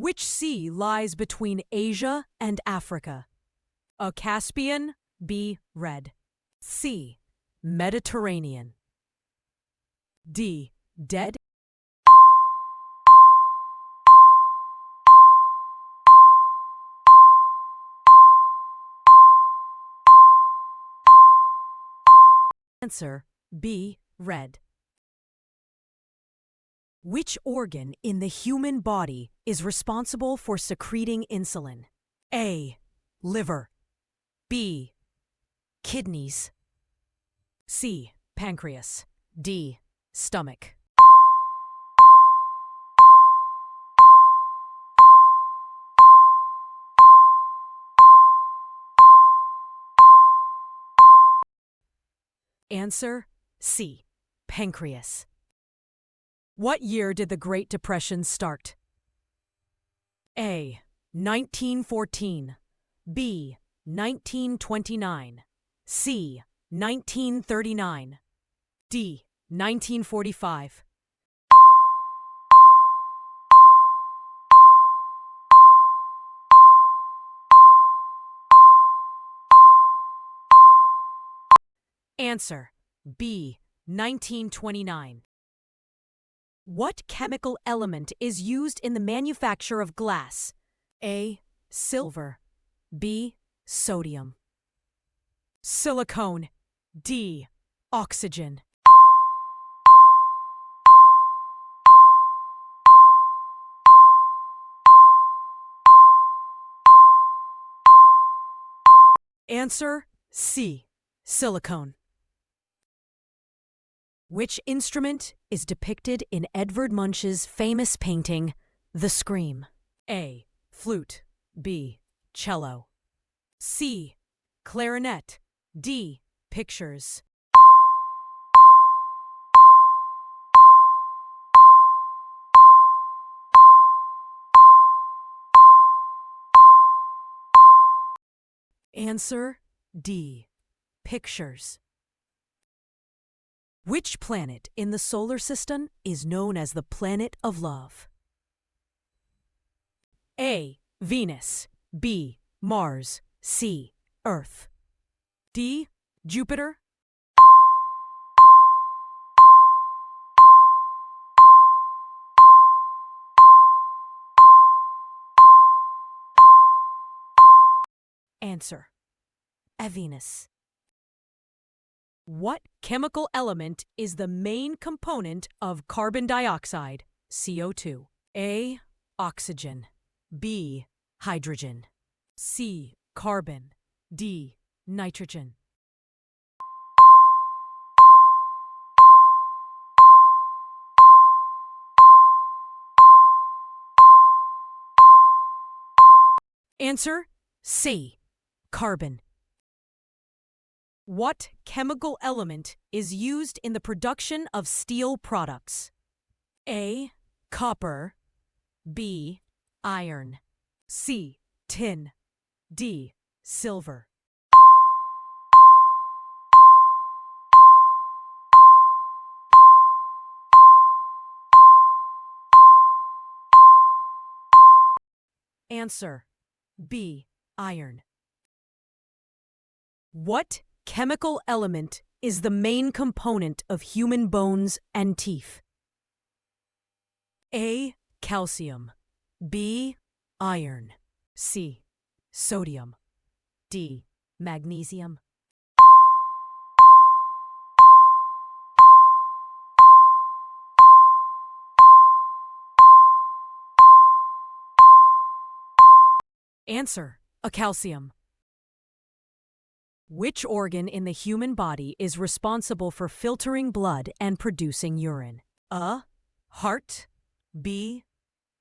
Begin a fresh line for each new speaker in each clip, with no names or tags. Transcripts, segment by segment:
Which sea lies between Asia and Africa? A. Caspian, B. Red. C. Mediterranean. D. Dead. Answer B. Red. Which organ in the human body is responsible for secreting insulin? A. Liver. B. Kidneys. C. Pancreas. D. Stomach. Answer C. Pancreas. What year did the Great Depression start? A. 1914. B. 1929. C. 1939. D. 1945. Answer B. 1929. What chemical element is used in the manufacture of glass? A. Silver. B. Sodium. Silicone. D. Oxygen. Answer C. Silicone. Which instrument is depicted in Edvard Munch's famous painting, The Scream? A. Flute. B. Cello. C. Clarinet. D. Pictures. Answer D. Pictures. Which planet in the solar system is known as the planet of love? A. Venus. B. Mars. C. Earth. D. Jupiter. Answer A. Venus. What chemical element is the main component of carbon dioxide, CO2? A. Oxygen. B. Hydrogen. C. Carbon. D. Nitrogen. Answer C. Carbon. What chemical element is used in the production of steel products? A. Copper. B. Iron. C. Tin. D. Silver. Answer B. Iron. What chemical element is the main component of human bones and teeth? A. Calcium. B. Iron. C. Sodium. D. Magnesium. Answer A. Calcium. Which organ in the human body is responsible for filtering blood and producing urine? A. Heart. B.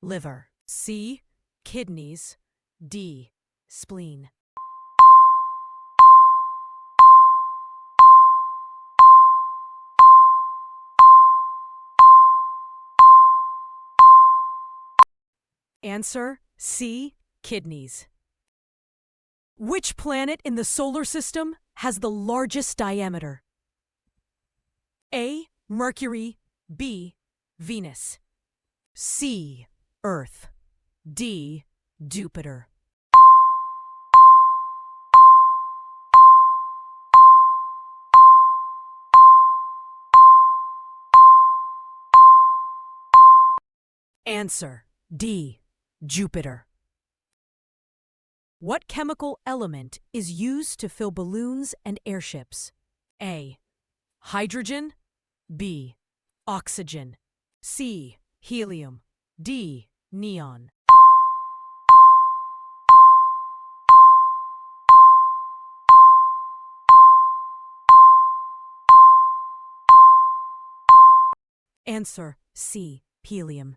Liver. C. Kidneys. D. Spleen. Answer C. Kidneys. Which planet in the solar system has the largest diameter? A. Mercury. B. Venus. C. Earth. D. Jupiter. Answer: D. Jupiter. What chemical element is used to fill balloons and airships? A. Hydrogen. B. Oxygen. C. Helium. D. Neon. Answer: C. Helium.